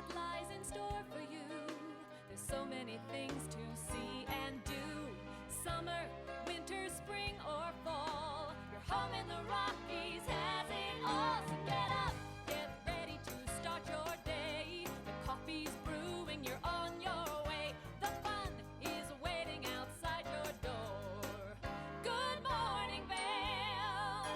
what lies in store for you. There's so many things to see and do. Summer, winter, spring, or fall. Your home in the Rockies has it all. So get up, get ready to start your day. The coffee's brewing, you're on your way. The fun is waiting outside your door. Good morning, Vale.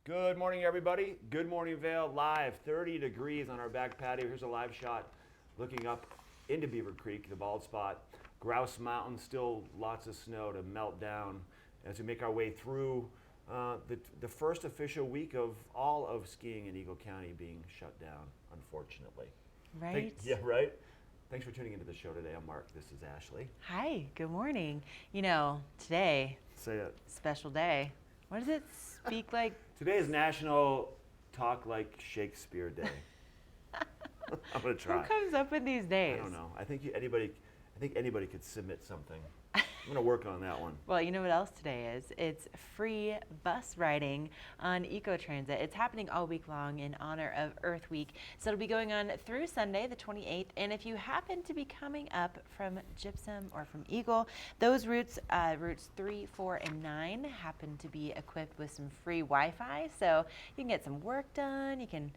Good morning, everybody. Good Morning Vale live, 30 degrees on our back patio. Here's a live shot looking up into Beaver Creek, the bald spot. Grouse Mountain, still lots of snow to melt down as we make our way through the first official week of all of skiing in Eagle County being shut down, unfortunately. Right? Yeah, right? Thanks for tuning into the show today. I'm Mark. This is Ashley. Hi, good morning. You know, today, Say it. special day. What does it speak like? Today is National Talk Like Shakespeare Day. I'm gonna try. Who comes up with these days? I don't know. I think anybody could submit something. I'm gonna work on that one. Well, you know what else today is? It's free bus riding on Eco-Transit. It's happening all week long in honor of Earth Week. So it'll be going on through Sunday, the 28th. And if you happen to be coming up from Gypsum or from Eagle, those routes 3, 4, and 9 happen to be equipped with some free Wi-Fi. So you can get some work done. You can,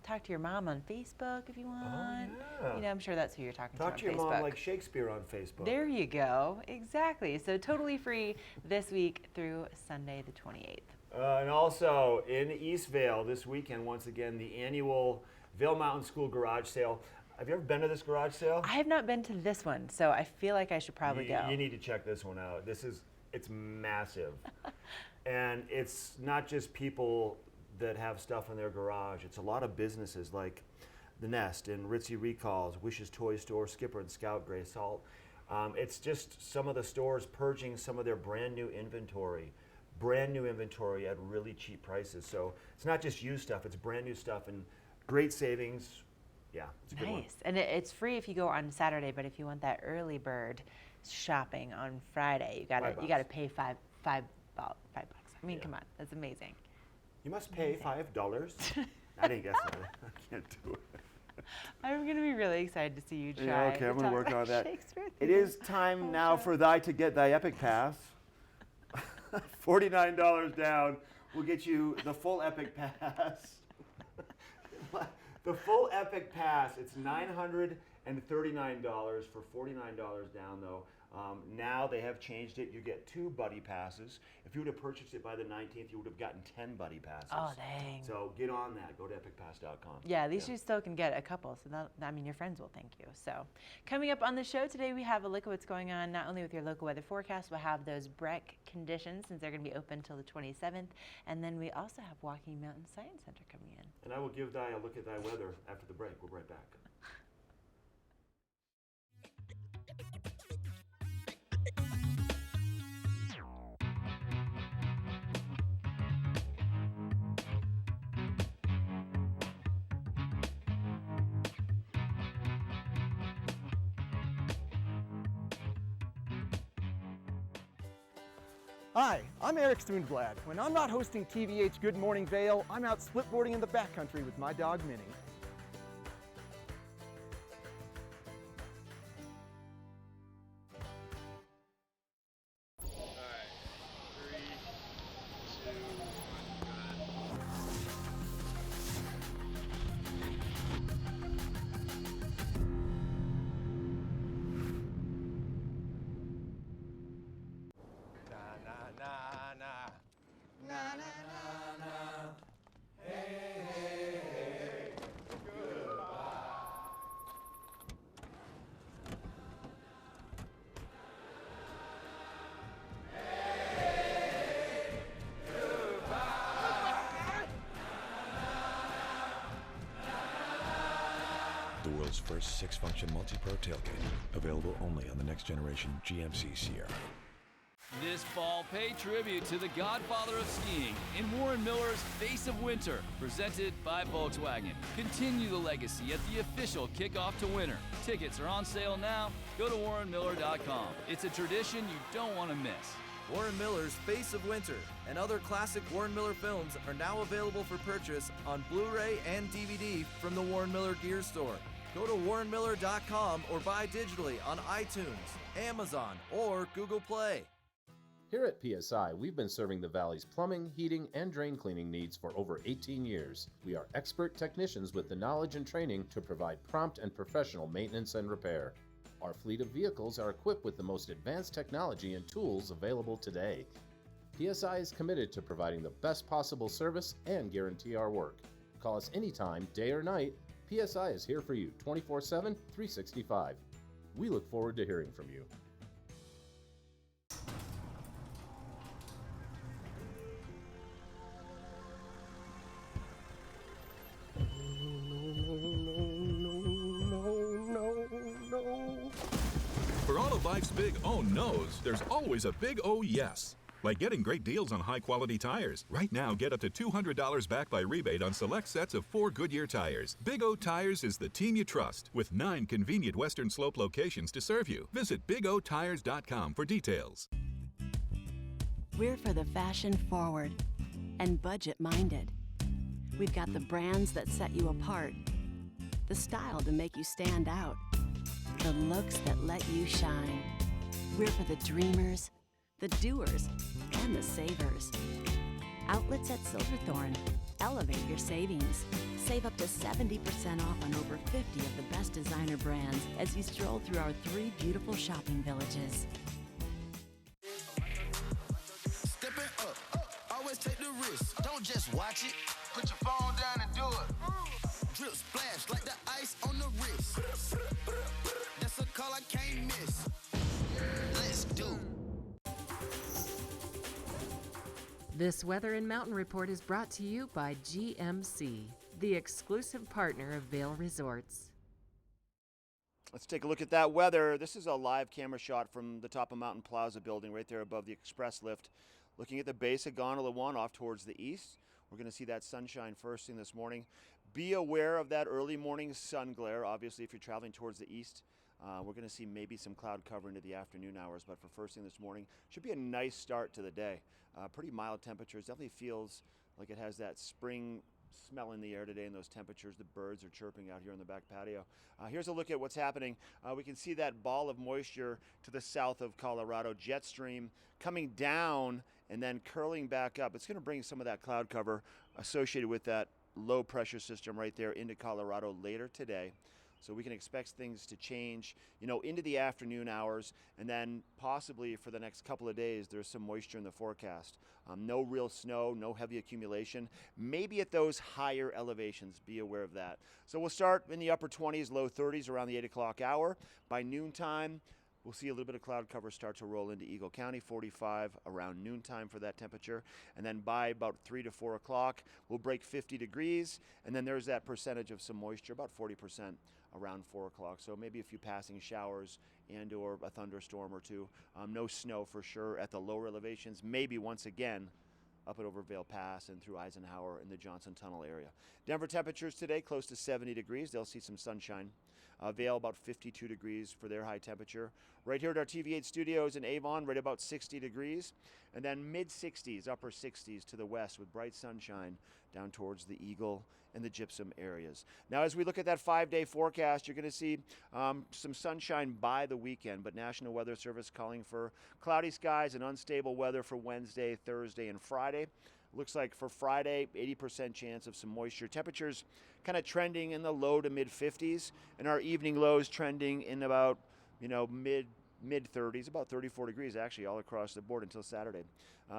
talk to your mom on Facebook if you want. Oh, yeah. I'm sure that's who you're talking Talk to to on your Facebook. mom like Shakespeare on Facebook. There you go. Exactly. So totally free this week through Sunday the 28th. And also in East Vale this weekend, once again, the annual Vail Mountain School garage sale. Have you ever been to this garage sale? I have not been to this one, so I feel like I should probably go. You need to check this one out. It's massive. And it's not just people that have stuff in their garage. It's a lot of businesses like The Nest and Ritzy Recalls, Wishes Toy Store, Skipper and Scout, Gray Salt. It's just some of the stores purging some of their brand new inventory at really cheap prices. So it's not just used stuff, it's brand new stuff and great savings. Yeah, it's a good one. Nice. And it's free if you go on Saturday, but if you want that early bird shopping on Friday, you gotta pay $5. I mean, Come on, that's amazing. You must pay $5. I didn't guess that. I can't do it. I'm going to be really excited to see you try. Yeah, okay, I'm going to work on that. Shakespeare It is time now for thy to get thy Epic Pass. $49 down will get you the full Epic Pass. The full Epic Pass, it's $939 for $49 down though. Now they have changed it. You get 2 buddy passes. If you would have purchased it by the 19th, you would have gotten 10 buddy passes. Oh, dang. So get on that. Go to epicpass.com. Yeah, at least you still can get a couple. So your friends will thank you. So coming up on the show today, we have a look at what's going on not only with your local weather forecast, we'll have those Breck conditions since they're going to be open until the 27th. And then we also have Walking Mountain Science Center coming in. And I will give thy a look at thy weather after the break. We'll be right back. Hi, I'm Eric Thunblad. When I'm not hosting TV8's Good Morning Vale, I'm out splitboarding in the backcountry with my dog Minnie. The world's first 6-function multi-pro tailgate, available only on the next generation GMC Sierra. This fall, pay tribute to the godfather of skiing in Warren Miller's Face of Winter, presented by Volkswagen. Continue the legacy at the official kickoff to winter. Tickets are on sale now. Go to warrenmiller.com. It's a tradition you don't want to miss. Warren Miller's Face of Winter and other classic Warren Miller films are now available for purchase on Blu-ray and DVD from the Warren Miller Gear Store. Go to warrenmiller.com or buy digitally on iTunes, Amazon, or Google Play. Here at PSI, we've been serving the Valley's plumbing, heating, and drain cleaning needs for over 18 years. We are expert technicians with the knowledge and training to provide prompt and professional maintenance and repair. Our fleet of vehicles are equipped with the most advanced technology and tools available today. PSI is committed to providing the best possible service and guarantee our work. Call us anytime, day or night. PSI is here for you 24/7, 365. We look forward to hearing from you. For all of life's big oh no's, there's always a big oh yes. Like getting great deals on high-quality tires. Right now, get up to $200 back by rebate on select sets of 4 Goodyear tires. Big O Tires is the team you trust, with 9 convenient Western Slope locations to serve you. Visit BigOTires.com for details. We're for the fashion-forward and budget-minded. We've got the brands that set you apart, the style to make you stand out, the looks that let you shine. We're for the dreamers, the doers, and the savers. Outlets at Silverthorne. Elevate your savings. Save up to 70% off on over 50 of the best designer brands as you stroll through our 3 beautiful shopping villages. Stepping up, always take the risk. Don't just watch it. Put your phone down and do it. Drip splash like the ice on the wrist. That's a call I can't miss. Let's do. This Weather and Mountain Report is brought to you by GMC, the exclusive partner of Vail Resorts. Let's take a look at that weather. This is a live camera shot from the top of Mountain Plaza building right there above the express lift. Looking at the base of Gondola 1 off towards the east. We're going to see that sunshine first thing this morning. Be aware of that early morning sun glare, obviously, if you're traveling towards the east. We're going to see maybe some cloud cover into the afternoon hours, but for first thing this morning, should be a nice start to the day. Pretty mild temperatures. Definitely feels like it has that spring smell in the air today in those temperatures. The birds are chirping out here on the back patio. Here's a look at what's happening. We can see that ball of moisture to the south of Colorado, jet stream coming down and then curling back up. It's going to bring some of that cloud cover associated with that low pressure system right there into Colorado later today. So we can expect things to change, into the afternoon hours, and then possibly for the next couple of days, there's some moisture in the forecast. No real snow, no heavy accumulation. Maybe at those higher elevations, be aware of that. So we'll start in the upper 20s, low 30s around the 8 o'clock hour. By noontime, we'll see a little bit of cloud cover start to roll into Eagle County, 45 around noontime for that temperature. And then by about 3 to 4 o'clock, we'll break 50 degrees. And then there's that percentage of some moisture, about 40% around 4 o'clock. So maybe a few passing showers and or a thunderstorm or two. No snow for sure at the lower elevations. Maybe once again up and over Vail Pass and through Eisenhower in the Johnson Tunnel area. Denver temperatures today close to 70 degrees. They'll see some sunshine. Vail about 52 degrees for their high temperature. Right here at our TV8 studios in Avon, right about 60 degrees. And then mid-60s, upper 60s to the west with bright sunshine down towards the Eagle and the Gypsum areas. Now, as we look at that 5-day forecast, you're going to see some sunshine by the weekend, but National Weather Service calling for cloudy skies and unstable weather for Wednesday, Thursday, and Friday. Looks like for Friday, 80% chance of some moisture. Temperatures kind of trending in the low to mid 50s, and our evening lows trending in about, mid 30s, about 34 degrees actually all across the board until Saturday.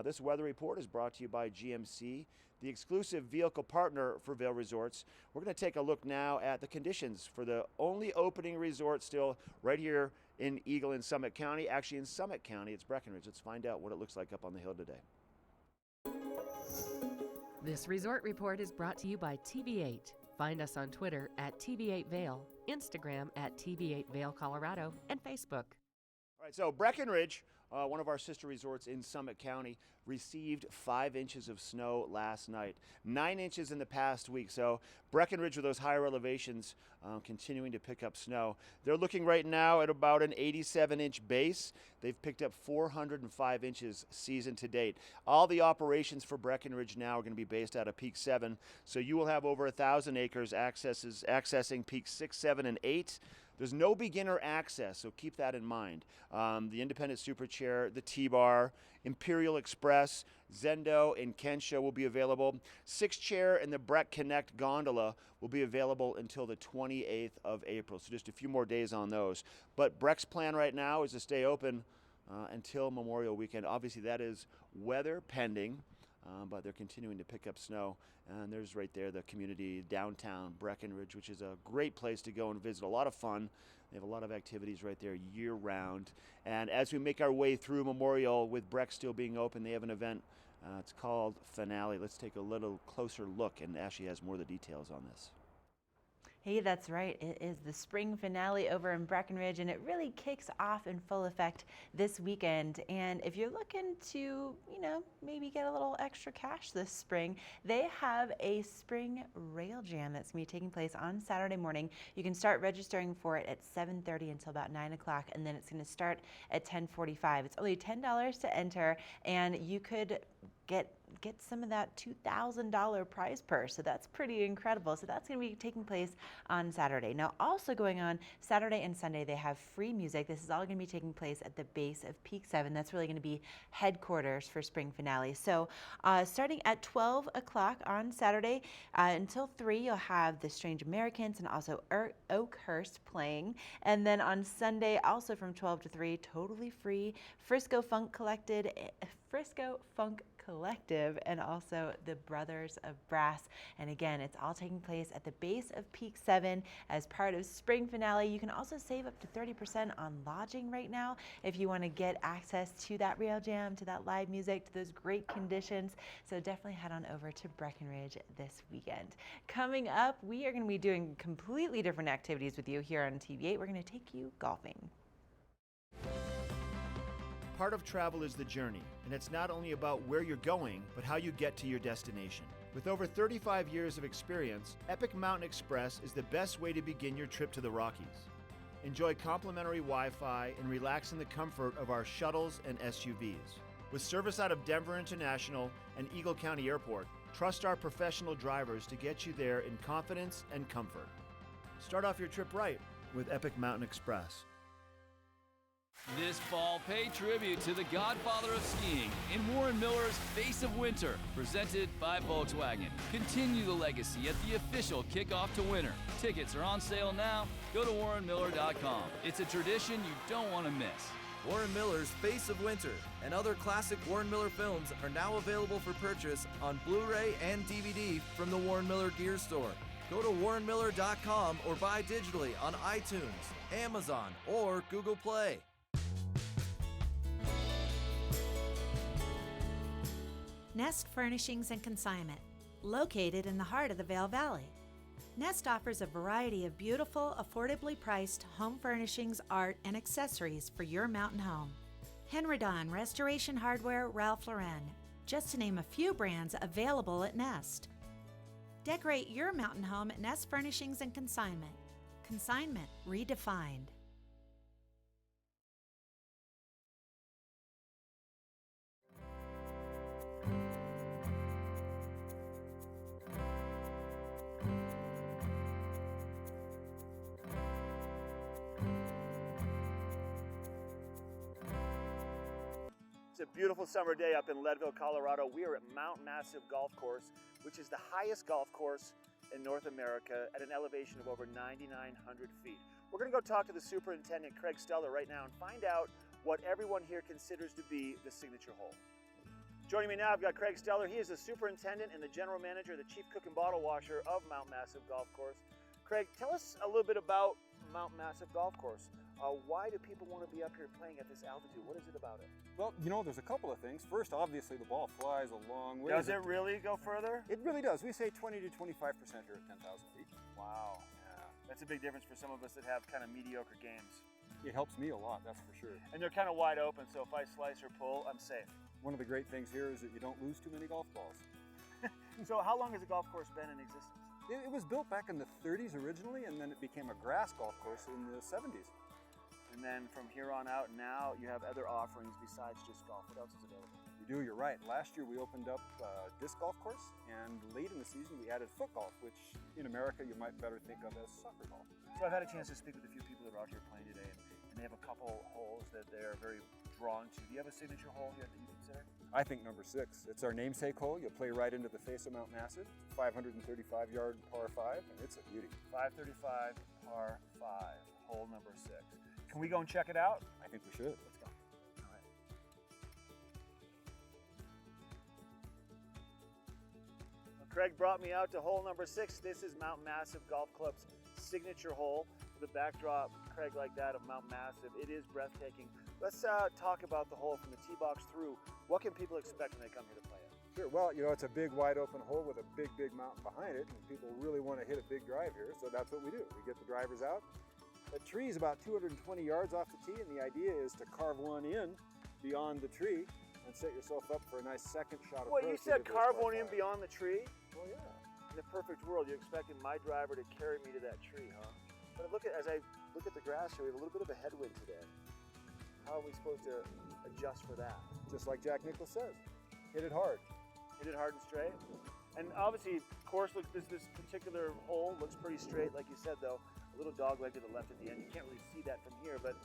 This weather report is brought to you by GMC, the exclusive vehicle partner for Vail Resorts. We're going to take a look now at the conditions for the only opening resort still right here in Eagle and Summit County. Actually in Summit County, it's Breckenridge. Let's find out what it looks like up on the hill today. This resort report is brought to you by TV8. Find us on Twitter at TV8 Vail, Instagram at TV8 Vail Colorado, and Facebook. All right, so Breckenridge one of our sister resorts in Summit County, received 5 inches of snow last night, 9 inches in the past week. So Breckenridge, with those higher elevations, continuing to pick up snow. They're looking right now at about an 87-inch base. They've picked up 405 inches season to date. All the operations for Breckenridge now are going to be based out of Peak 7, so you will have over 1,000 acres accessing Peaks 6, 7, and 8. There's no beginner access, so keep that in mind. The Independent Super Chair, the T-Bar, Imperial Express, Zendo, and Kensho will be available. 6-chair and the Breck Connect gondola will be available until the 28th of April, so just a few more days on those. But Breck's plan right now is to stay open until Memorial Weekend. Obviously, that is weather pending. But they're continuing to pick up snow. And there's right there the community downtown Breckenridge, which is a great place to go and visit. A lot of fun. They have a lot of activities right there year round. And as we make our way through Memorial, with Breck still being open, they have an event. It's called Finale. Let's take a little closer look, and Ashley has more of the details on this. Hey, that's right. It is the spring finale over in Breckenridge, and it really kicks off in full effect this weekend. And if you're looking to, maybe get a little extra cash this spring, they have a spring rail jam that's going to be taking place on Saturday morning. You can start registering for it at 7:30 until about 9 o'clock, and then it's going to start at 10:45. It's only $10 to enter, and you could get some of that $2,000 prize purse. So that's pretty incredible. So that's going to be taking place on Saturday. Now, also going on Saturday and Sunday, they have free music. This is all going to be taking place at the base of Peak 7. That's really going to be headquarters for spring finale. So starting at 12 o'clock on Saturday until 3, you'll have the Strange Americans and also Oakhurst playing. And then on Sunday, also from 12 to 3, totally free, Frisco Funk Collective, and also the Brothers of Brass. And again, it's all taking place at the base of Peak 7 as part of spring finale. You can also save up to 30% on lodging right now if you want to get access to that rail jam, to that live music, to those great conditions. So definitely head on over to Breckenridge this weekend. Coming up, we are going to be doing completely different activities with you here on TV8. We're going to take you golfing. Part of travel is the journey, and it's not only about where you're going, but how you get to your destination. With over 35 years of experience, Epic Mountain Express is the best way to begin your trip to the Rockies. Enjoy complimentary Wi-Fi and relax in the comfort of our shuttles and SUVs. With service out of Denver International and Eagle County Airport, trust our professional drivers to get you there in confidence and comfort. Start off your trip right with Epic Mountain Express. This fall, pay tribute to the godfather of skiing in Warren Miller's Face of Winter, presented by Volkswagen. Continue the legacy at the official kickoff to winter. Tickets are on sale now. Go to warrenmiller.com. It's a tradition you don't want to miss. Warren Miller's Face of Winter and other classic Warren Miller films are now available for purchase on Blu-ray and DVD from the Warren Miller Gear Store. Go to warrenmiller.com or buy digitally on iTunes, Amazon, or Google Play. Nest Furnishings and Consignment, located in the heart of the Vail Valley. Nest offers a variety of beautiful, affordably priced home furnishings, art, and accessories for your mountain home. Henredon, Restoration Hardware, Ralph Lauren, just to name a few brands available at Nest. Decorate your mountain home at Nest Furnishings and Consignment. Consignment redefined. It's a beautiful summer day up in Leadville, Colorado. We are at Mount Massive Golf Course, which is the highest golf course in North America at an elevation of over 9,900 feet. We're going to go talk to the superintendent, Craig Steller, right now and find out what everyone here considers to be the signature hole. Joining me now, I've got Craig Steller. He is the superintendent and the general manager, the chief cook and bottle washer of Mount Massive Golf Course. Craig, tell us a little bit about Mount Massive Golf Course. Why do people want to be up here playing at this altitude? What is it about it? Well, there's a couple of things. First, obviously, the ball flies a long way. Does it really go further? It really does. We say 20 to 25% here at 10,000 feet. Wow. Yeah. That's a big difference for some of us that have kind of mediocre games. It helps me a lot, that's for sure. And they're kind of wide open, so if I slice or pull, I'm safe. One of the great things here is that you don't lose too many golf balls. So how long has the golf course been in existence? It was built back in the 30s originally, and then it became a grass golf course in the 70s. And then from here on out, now you have other offerings besides just golf. What else is available? You do, you're right. Last year we opened up a disc golf course, and late in the season we added foot golf, which in America you might better think of as soccer golf. So I've had a chance to speak with a few people that are out here playing today, and they have a couple holes that they're very drawn to. Do you have a signature hole here that you consider? I think number 6. It's our namesake hole. You'll play right into the face of Mount Massive. 535-yard par 5, and it's a beauty. 535 par 5, hole number 6. Can we go and check it out? I think we should. Let's go. All right. Well, Craig brought me out to hole number 6. This is Mount Massive Golf Club's signature hole with a backdrop, Craig, like that of Mount Massive. It is breathtaking. Let's talk about the hole from the tee box through. What can people expect when they come here to play it? Sure. Well, you know, it's a big, wide open hole with a big, big mountain behind it, and people really want to hit a big drive here, so that's what we do. We get the drivers out. The tree is about 220 yards off the tee, and the idea is to carve one in beyond the tree and set yourself up for a nice second shot. Well, you said carve one in beyond the tree? Well, yeah. In the perfect world, you're expecting my driver to carry me to that tree, huh? But as I look at the grass here, we have a little bit of a headwind today. How are we supposed to adjust for that? Just like Jack Nicklaus says, hit it hard. Hit it hard and straight. And obviously, course, this particular hole looks pretty straight, like you said, though. A little dog leg to the left at the end. You can't really see that from here, but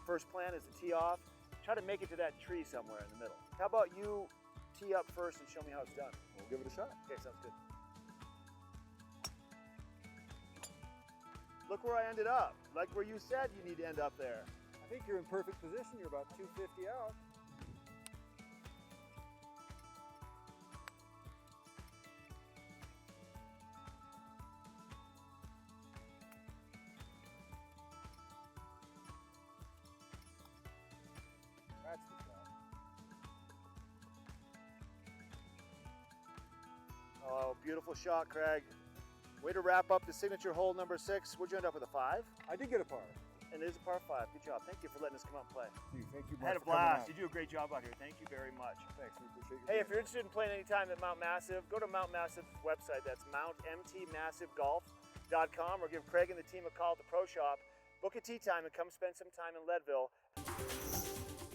first plan is to tee off. Try to make it to that tree somewhere in the middle. How about you tee up first and show me how it's done? We'll give it a shot. Okay, sounds good. Look where I ended up. Like where you said you need to end up there. I think you're in perfect position. You're about 250 out. That's the shot. Oh, beautiful shot, Craig. Way to wrap up the signature hole number 6. Would you end up with a 5? I did get a par. And it is a par 5. Good job. Thank you for letting us come out and play. Thank you. I had a blast. You do a great job out here. Thank you very much. Thanks. We appreciate you. Hey, if you're interested in playing anytime at Mount Massive, go to Mount Massive's website. That's mountmtmassivegolf.com, or give Craig and the team a call at the Pro Shop. Book a tee time and come spend some time in Leadville.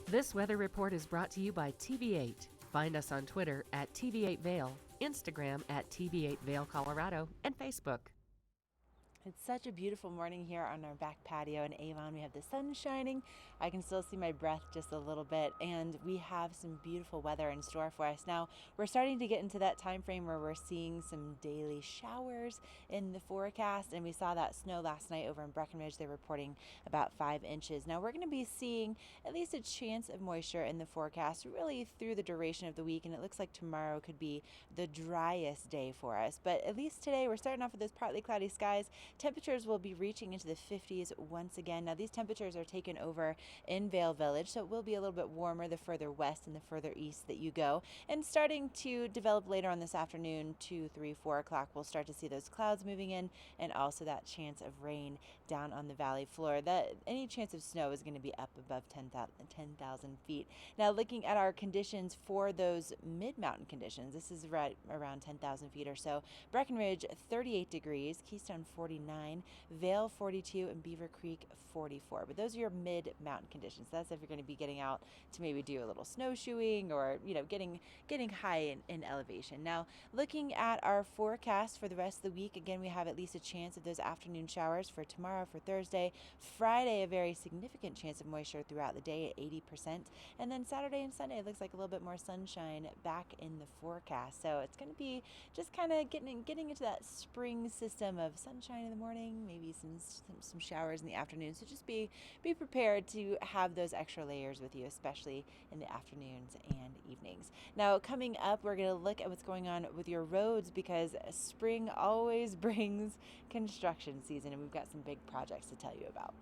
This weather report is brought to you by TV8. Find us on Twitter at TV8 Vail, Instagram at TV8 Vail, Colorado, and Facebook. It's such a beautiful morning here on our back patio in Avon. We have the sun shining. I can still see my breath just a little bit, and we have some beautiful weather in store for us. Now, we're starting to get into that time frame where we're seeing some daily showers in the forecast, and we saw that snow last night over in Breckenridge. They're reporting about 5 inches. Now, we're going to be seeing at least a chance of moisture in the forecast really through the duration of the week, and it looks like tomorrow could be the driest day for us. But at least today, we're starting off with those partly cloudy skies. Temperatures will be reaching into the 50s once again. Now, these temperatures are taken over in Vail Village, so it will be a little bit warmer the further west and the further east that you go. And starting to develop later on this afternoon, 2, 3, 4 o'clock, we'll start to see those clouds moving in, and also that chance of rain down on the valley floor. Any chance of snow is going to be up above 10,000 feet. Now, looking at our conditions for those mid-mountain conditions, this is right around 10,000 feet or so. Breckenridge, 38 degrees, Keystone, 49. Vail 42, and Beaver Creek 44. But those are your mid-mountain conditions. That's if you're going to be getting out to maybe do a little snowshoeing or, getting high in elevation. Now, looking at our forecast for the rest of the week, again, we have at least a chance of those afternoon showers for tomorrow, for Thursday. Friday, a very significant chance of moisture throughout the day at 80%. And then Saturday and Sunday, it looks like a little bit more sunshine back in the forecast. So it's going to be just kind of getting into that spring system of sunshine in the morning, maybe some showers in the afternoon. So just be prepared to have those extra layers with you, especially in the afternoons and evenings. Now, coming up, we're going to look at what's going on with your roads, because spring always brings construction season, and we've got some big projects to tell you about.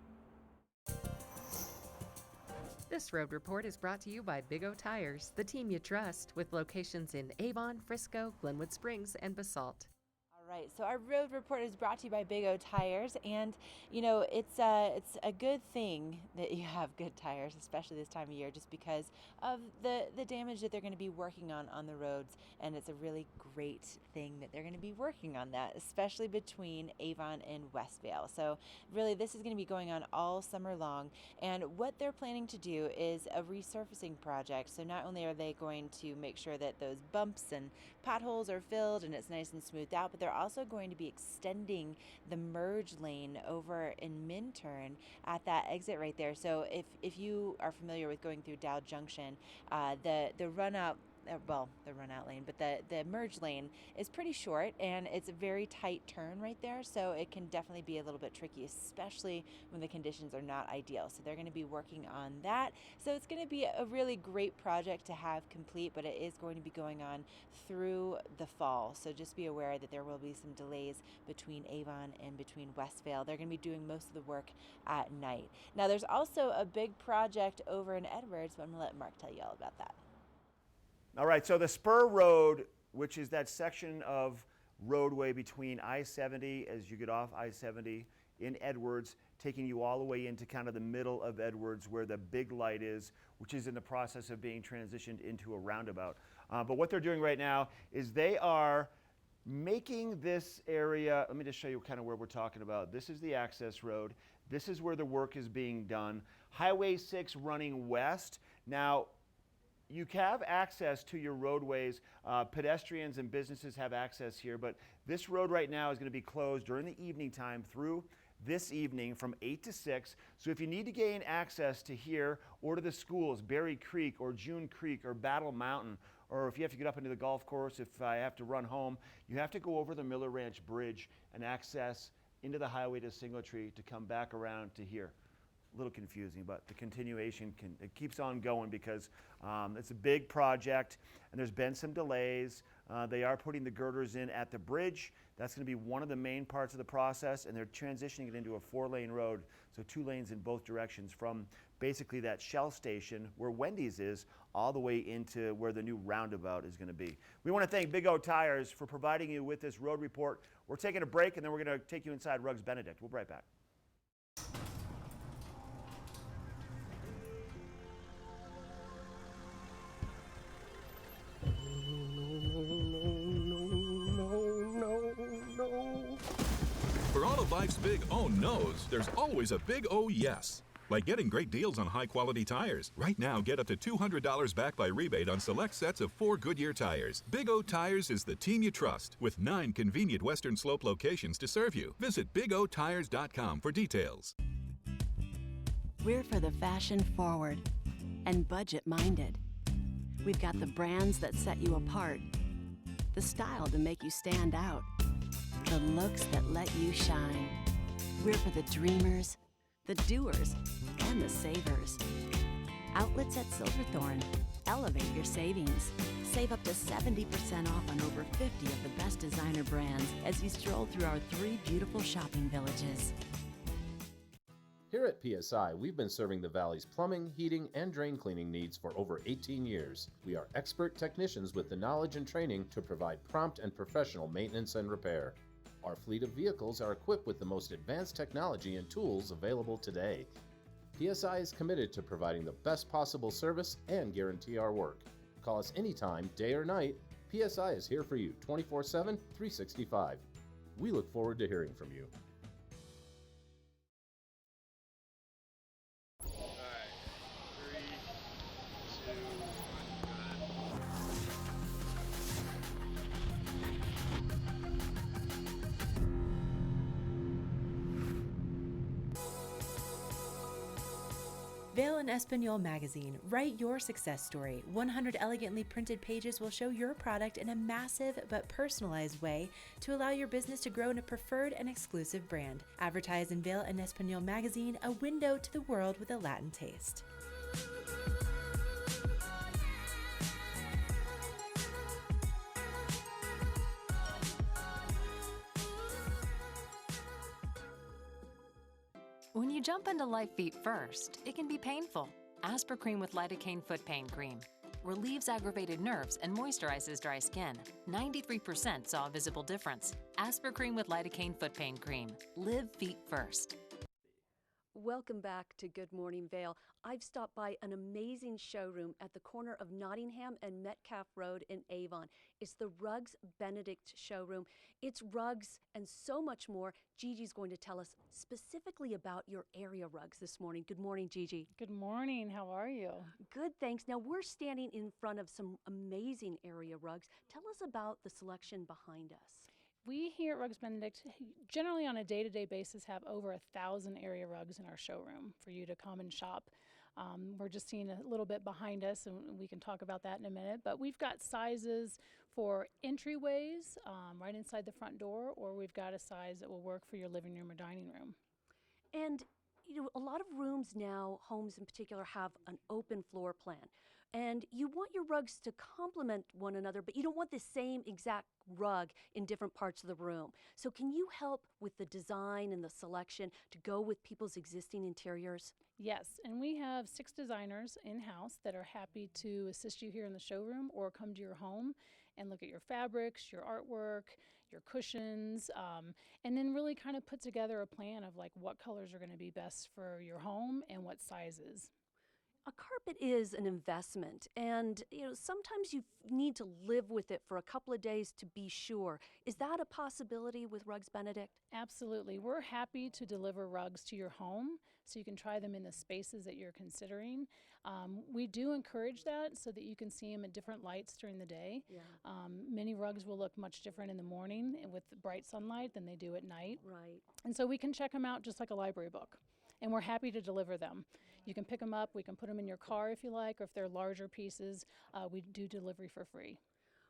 This road report is brought to you by Big O Tires, the team you trust, with locations in Avon, Frisco, Glenwood Springs, and Basalt. All Right, so our road report is brought to you by Big O Tires, and you know it's a good thing that you have good tires, especially this time of year, just because of the damage that they're going to be working on the roads, and it's a really great thing that they're going to be working on that, especially between Avon and Westvale. So really, this is going to be going on all summer long, and what they're planning to do is a resurfacing project. So not only are they going to make sure that those bumps and potholes are filled and it's nice and smoothed out, but they're also going to be extending the merge lane over in Minturn at that exit right there. So if you are familiar with going through Dow Junction, the run out the run out lane, but the merge lane is pretty short and it's a very tight turn right there, so it can definitely be a little bit tricky, especially when the conditions are not ideal. So they're going to be working on that. So it's going to be a really great project to have complete, but it is going to be going on through the fall. So just be aware that there will be some delays between Avon and between Westvale. They're going to be doing most of the work at night. Now there's also a big project over in Edwards, but I'm going to let Mark tell you all about that. All right, so the Spur Road, which is that section of roadway between I-70 as you get off I-70 in Edwards, taking you all the way into kind of the middle of Edwards where the big light is, which is in the process of being transitioned into a roundabout. But what they're doing right now is they are making this area, let me just show you kind of where we're talking about. This is the access road. This is where the work is being done. Highway 6 running west. Now, you have access to your roadways. Pedestrians and businesses have access here, but this road right now is going to be closed during the evening time through this evening from 8 to 6. So if you need to gain access to here or to the schools, Berry Creek or June Creek or Battle Mountain, or if you have to get up into the golf course, if I have to run home, you have to go over the Miller Ranch Bridge and access into the highway to Singletree to come back around to here. A little confusing, but the continuation it keeps on going because it's a big project and there's been some delays. They are putting the girders in at the bridge. That's going to be one of the main parts of the process, and they're transitioning it into a 4-lane road, so 2 lanes in both directions from basically that Shell station where Wendy's is all the way into where the new roundabout is going to be. We want to thank Big O Tires for providing you with this road report. We're taking a break and then we're going to take you inside Ruggs Benedict. We'll be right back. For all of life's big oh no's, there's always a big oh yes. Like getting great deals on high-quality tires. Right now, get up to $200 back by rebate on select sets of 4 Goodyear tires. Big O Tires is the team you trust, with 9 convenient Western Slope locations to serve you. Visit BigOTires.com for details. We're for the fashion-forward and budget-minded. We've got the brands that set you apart, the style to make you stand out, the looks that let you shine. We're for the dreamers, the doers, and the savers. Outlets at Silverthorne. Elevate your savings. Save up to 70% off on over 50 of the best designer brands as you stroll through our 3 beautiful shopping villages. Here at PSI, we've been serving the Valley's plumbing, heating, and drain cleaning needs for over 18 years. We are expert technicians with the knowledge and training to provide prompt and professional maintenance and repair. Our fleet of vehicles are equipped with the most advanced technology and tools available today. PSI is committed to providing the best possible service and guarantee our work. Call us anytime, day or night. PSI is here for you 24/7, 365. We look forward to hearing from you. Vail and Espanol magazine. Write your success story. 100 elegantly printed pages will show your product in a massive but personalized way to allow your business to grow in a preferred and exclusive brand. Advertise in Vail and Espanol magazine, a window to the world with a Latin taste. When you jump into life feet first, it can be painful. Aspercream with lidocaine foot pain cream. relieves aggravated nerves, and moisturizes dry skin. 93% saw a visible difference. Aspercream with lidocaine foot pain cream. Live feet first. Welcome back to Good Morning Vale. I've stopped by an amazing showroom at the corner of Nottingham and Metcalf Road in Avon. It's the Rugs Benedict showroom. It's rugs and so much more. Gigi's going to tell us specifically about your area rugs this morning. Good morning, Gigi. Good morning. How are you? Good, thanks. Now we're standing in front of some amazing area rugs. Tell us about the selection behind us. We here at Rugs Benedict generally on a day-to-day basis have over 1,000 area rugs in our showroom for you to come and shop. We're just seeing a little bit behind us, and we can talk about that in a minute, but we've got sizes for entryways right inside the front door, or we've got a size that will work for your living room or dining room. And you know, a lot of rooms now, homes in particular, have an open floor plan. And you want your rugs to complement one another, but you don't want the same exact rug in different parts of the room. So can you help with the design and the selection to go with people's existing interiors? Yes, and we have 6 designers in-house that are happy to assist you here in the showroom or come to your home and look at your fabrics, your artwork, your cushions, and then really kind of put together a plan of like what colors are going to be best for your home and what sizes. A carpet is an investment, and you know sometimes you need to live with it for a couple of days to be sure. Is that a possibility with Rugs Benedict? Absolutely. We're happy to deliver rugs to your home so you can try them in the spaces that you're considering. We do encourage that so that you can see them in different lights during the day. Yeah. Many rugs will look much different in the morning with bright sunlight than they do at night. Right. And so we can check them out just like a library book, and we're happy to deliver them. You can pick them up, we can put them in your car if you like, or if they're larger pieces, we do delivery for free.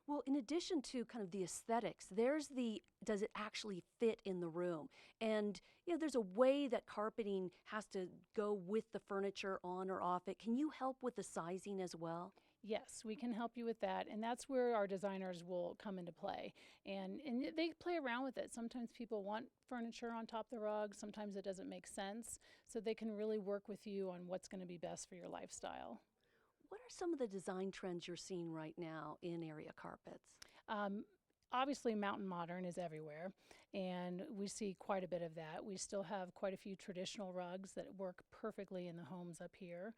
Well, in addition to kind of the aesthetics, there's the, does it actually fit in the room? And, you know, there's a way that carpeting has to go with the furniture on or off it. Can you help with the sizing as well? Yes, we can help you with that, and that's where our designers will come into play. And they play around with it. Sometimes people want furniture on top of the rug, sometimes it doesn't make sense, so they can really work with you on what's going to be best for your lifestyle. What are some of the design trends you're seeing right now in area carpets? Obviously, Mountain Modern is everywhere, and we see quite a bit of that. We still have quite a few traditional rugs that work perfectly in the homes up here.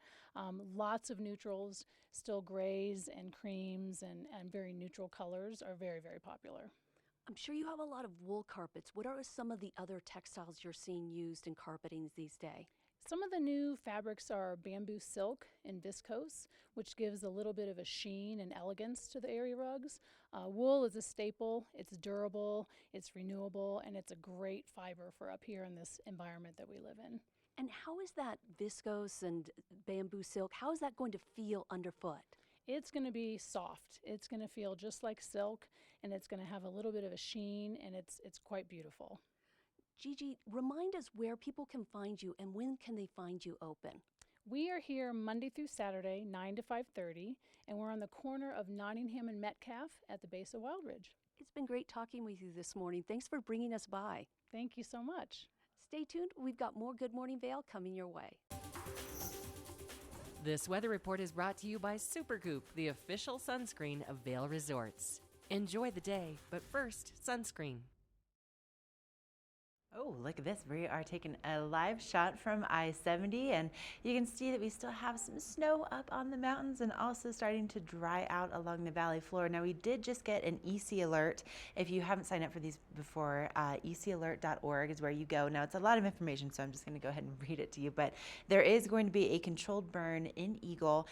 Lots of neutrals, still grays and creams and very neutral colors are very, very popular. I'm sure you have a lot of wool carpets. What are some of the other textiles you're seeing used in carpetings these days? Some of the new fabrics are bamboo silk and viscose, which gives a little bit of a sheen and elegance to the area rugs. Wool is a staple, it's durable, it's renewable, and it's a great fiber for up here in this environment that we live in. And how is that viscose and bamboo silk, how is that going to feel underfoot? It's going to be soft. It's going to feel just like silk, and it's going to have a little bit of a sheen, and it's quite beautiful. Gigi, remind us where people can find you and when can they find you open? We are here Monday through Saturday, 9 to 5:30, and we're on the corner of Nottingham and Metcalf at the base of Wild Ridge. It's been great talking with you this morning. Thanks for bringing us by. Thank you so much. Stay tuned. We've got more Good Morning Vale coming your way. This weather report is brought to you by Supergoop, the official sunscreen of Vail Resorts. Enjoy the day, but first, sunscreen. Oh, look at this. We are taking a live shot from I-70, and you can see that we still have some snow up on the mountains and also starting to dry out along the valley floor. Now, we did just get an EC alert. If you haven't signed up for these before, ecalert.org is where you go. Now, it's a lot of information, so I'm just going to go ahead and read it to you, but there is going to be a controlled burn in Eagle,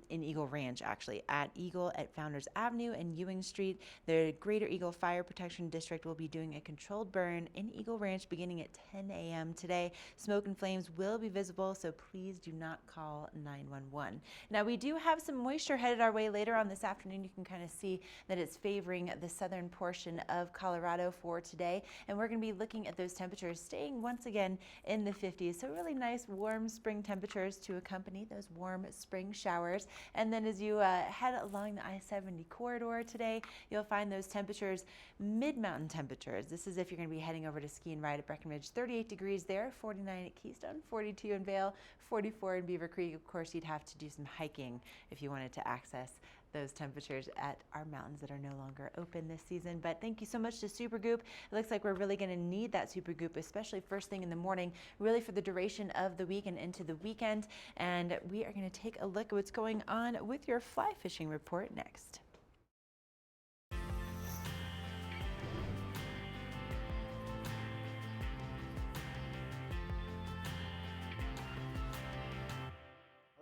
in Eagle Ranch, actually, at Eagle at Founders Avenue and Ewing Street. The Greater Eagle Fire Protection District will be doing a controlled burn in Eagle Ranch beginning at 10 a.m. today. Smoke and flames will be visible, so please do not call 911. Now, we do have some moisture headed our way later on this afternoon. You can kind of see that it's favoring the southern portion of Colorado for today, and we're going to be looking at those temperatures staying once again in the 50s. So really nice warm spring temperatures to accompany those warm spring showers. hours. And then as you head along the I-70 corridor today, you'll find those temperatures mid-mountain temperatures. This is if you're going to be heading over to ski and ride at Breckenridge. 38 degrees there, 49 at Keystone, 42 in Vail, 44 in Beaver Creek. Of course, you'd have to do some hiking if you wanted to access those temperatures at our mountains that are no longer open this season. But thank you so much to Supergoop. It looks like we're really going to need that Supergoop, especially first thing in the morning, really for the duration of the week and into the weekend. And we are going to take a look at what's going on with your fly fishing report next.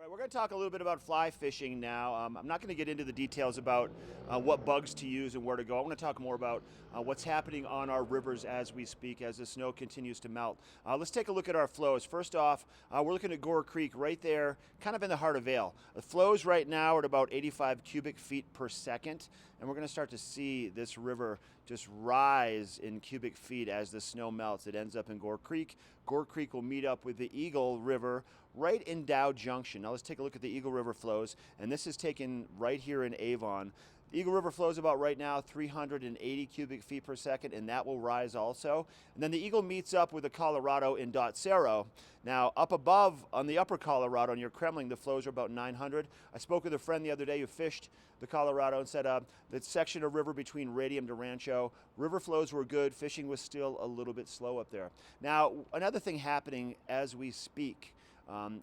We're going to talk a little bit about fly fishing now. I'm not going to get into the details about what bugs to use and where to go. I want to talk more about what's happening on our rivers as we speak, as the snow continues to melt. Let's take a look at our flows. First off, we're looking at Gore Creek right there, kind of in the heart of Vail. The flows right now are at about 85 cubic feet per second, and we're going to start to see this river just rise in cubic feet as the snow melts. It ends up in Gore Creek. Gore Creek will meet up with the Eagle River right in Dow Junction. Now let's take a look at the Eagle River flows, and this is taken right here in Avon. The Eagle River flows about right now 380 cubic feet per second, and that will rise also. And then the Eagle meets up with the Colorado in Dot Cerro. Now up above on the upper Colorado near Kremling, the flows are about 900. I spoke with a friend the other day who fished the Colorado and said that section of river between Radium to Rancho, river flows were good, fishing was still a little bit slow up there. Now another thing happening as we speak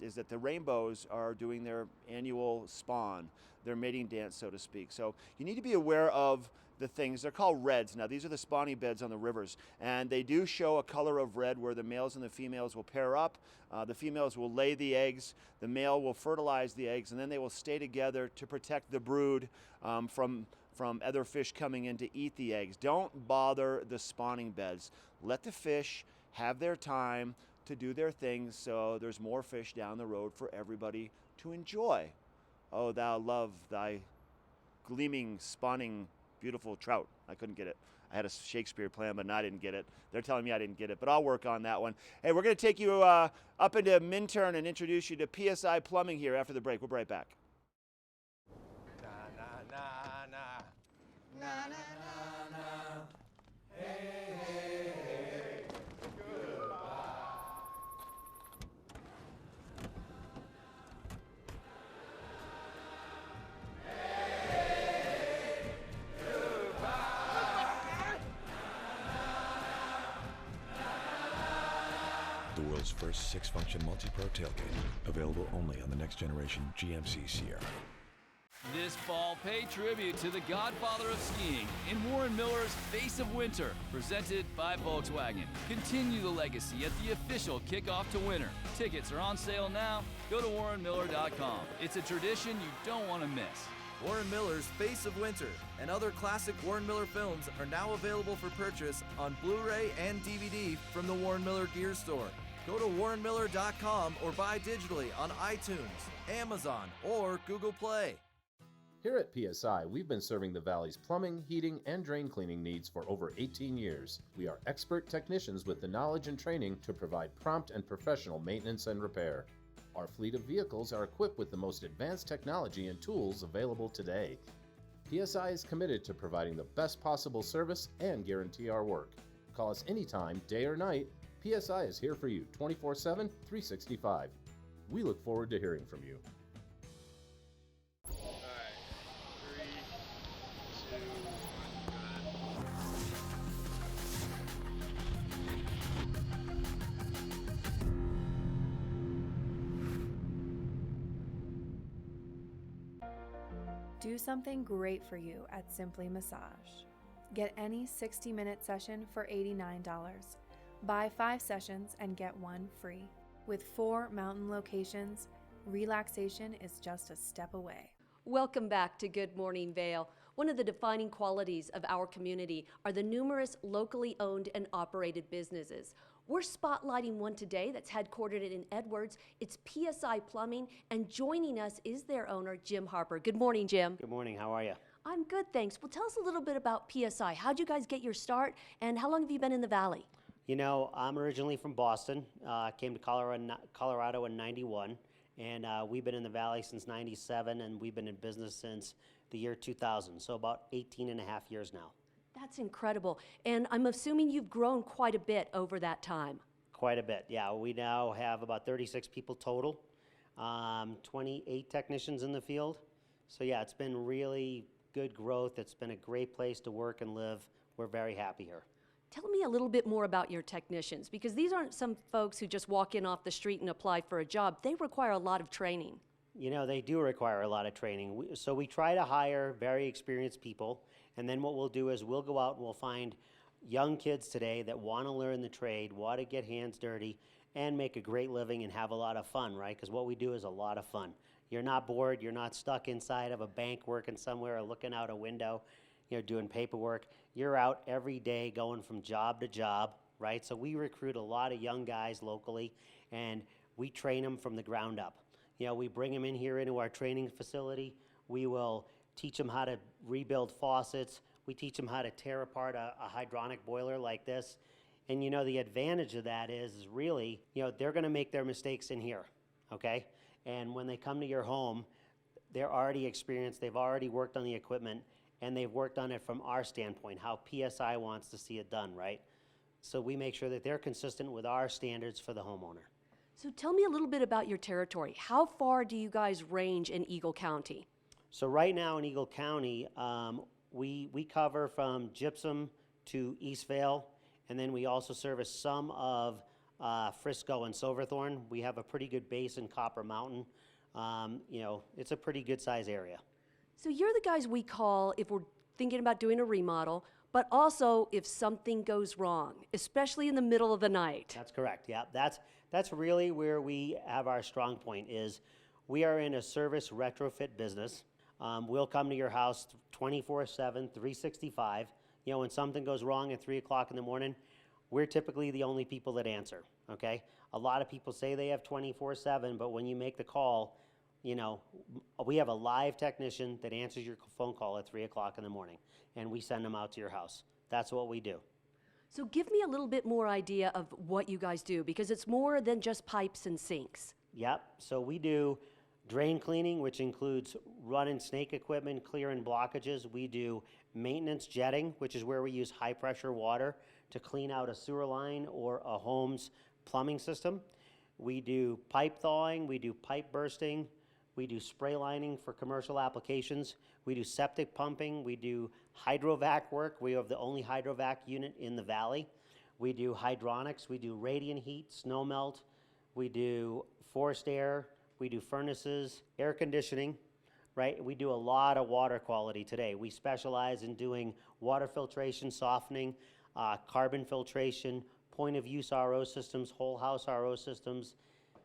is that the rainbows are doing their annual spawn, their mating dance, so to speak. So you need to be aware of the things. They're called reds. Now these are the spawning beds on the rivers, and they do show a color of red where the males and the females will pair up. The females will lay the eggs, the male will fertilize the eggs, and then they will stay together to protect the brood from other fish coming in to eat the eggs. Don't bother the spawning beds. Let the fish have their time to do their things, so there's more fish down the road for everybody to enjoy. Oh, thou love thy gleaming, spawning, beautiful trout. I couldn't get it. I had a Shakespeare plan, but I didn't get it. They're telling me I didn't get it, but I'll work on that one. Hey, we're going to take you up into Minturn and introduce you to PSI Plumbing here after the break. We'll be right back. Na na na na na na na na. Hey, hey, hey. Goodbye. The world's first 6-function multi-pro tailgate, available only on the next generation GMC Sierra. This fall, pay tribute to the godfather of skiing in Warren Miller's Face of Winter, presented by Volkswagen. Continue the legacy at the official kickoff to winter. Tickets are on sale now. Go to warrenmiller.com. It's a tradition you don't want to miss. Warren Miller's Face of Winter and other classic Warren Miller films are now available for purchase on Blu-ray and DVD from the Warren Miller Gear Store. Go to warrenmiller.com or buy digitally on iTunes, Amazon, or Google Play. Here at PSI, we've been serving the Valley's plumbing, heating, and drain cleaning needs for over 18 years. We are expert technicians with the knowledge and training to provide prompt and professional maintenance and repair. Our fleet of vehicles are equipped with the most advanced technology and tools available today. PSI is committed to providing the best possible service and guarantee our work. Call us anytime, day or night. PSI is here for you 24/7, 365. We look forward to hearing from you. Do something great for you at Simply Massage. Get any 60-minute session for $89. Buy 5 sessions and get 1 free. With 4 mountain locations, relaxation is just a step away. Welcome back to Good Morning Vail. One of the defining qualities of our community are the numerous locally owned and operated businesses. We're spotlighting one today that's headquartered in Edwards. It's PSI Plumbing, and joining us is their owner, Jim Harper. Good morning, Jim. Good morning. How are you? I'm good, thanks. Well, tell us a little bit about PSI. How'd you guys get your start, and how long have you been in the Valley? You know, I'm originally from Boston. Came to Colorado in '91, And we've been in the Valley since '97, and we've been in business since the year 2000, so about 18 and a half years now. That's incredible. And I'm assuming you've grown quite a bit over that time. Quite a bit, yeah. We now have about 36 people total, 28 technicians in the field. So yeah, it's been really good growth. It's been a great place to work and live. We're very happy here. Tell me a little bit more about your technicians, because these aren't some folks who just walk in off the street and apply for a job. They require a lot of training. You know, they do require a lot of training. So we try to hire very experienced people, and then what we'll do is we'll go out and we'll find young kids today that want to learn the trade, want to get hands dirty, and make a great living and have a lot of fun, right? Because what we do is a lot of fun. You're not bored. You're not stuck inside of a bank working somewhere or looking out a window, you know, doing paperwork. You're out every day going from job to job, right? So we recruit a lot of young guys locally, and we train them from the ground up. You know, we bring them in here into our training facility. We will teach them how to rebuild faucets. We teach them how to tear apart a hydronic boiler like this. And you know, the advantage of that is really, you know, they're gonna make their mistakes in here, okay? And when they come to your home, they're already experienced, they've already worked on the equipment, and they've worked on it from our standpoint, how PSI wants to see it done, right? So we make sure that they're consistent with our standards for the homeowner. So tell me a little bit about your territory. How far do you guys range in Eagle County? So right now in Eagle County, we cover from Gypsum to East Vale, and then we also service some of Frisco and Silverthorne. We have a pretty good base in Copper Mountain. You know, it's a pretty good size area. So you're the guys we call if we're thinking about doing a remodel, but also if something goes wrong, especially in the middle of the night. That's correct, yeah. That's really where we have our strong point is we are in a service retrofit business. We'll come to your house 24/7, 365. You know, when something goes wrong at 3 o'clock in the morning, we're typically the only people that answer, okay? A lot of people say they have 24/7, but when you make the call, you know, we have a live technician that answers your phone call at 3 o'clock in the morning, and we send them out to your house. That's what we do. So give me a little bit more idea of what you guys do, because it's more than just pipes and sinks. Yep, so we do drain cleaning, which includes run and snake equipment, clearing blockages. We do maintenance jetting, which is where we use high pressure water to clean out a sewer line or a home's plumbing system. We do pipe thawing, we do pipe bursting, we do spray lining for commercial applications, we do septic pumping, we do hydrovac work. We have the only hydrovac unit in the valley. We do hydronics, we do radiant heat, snow melt, we do forced air, we do furnaces, air conditioning, right? We do a lot of water quality today. We specialize in doing water filtration, softening, carbon filtration, point of use RO systems, whole house RO systems.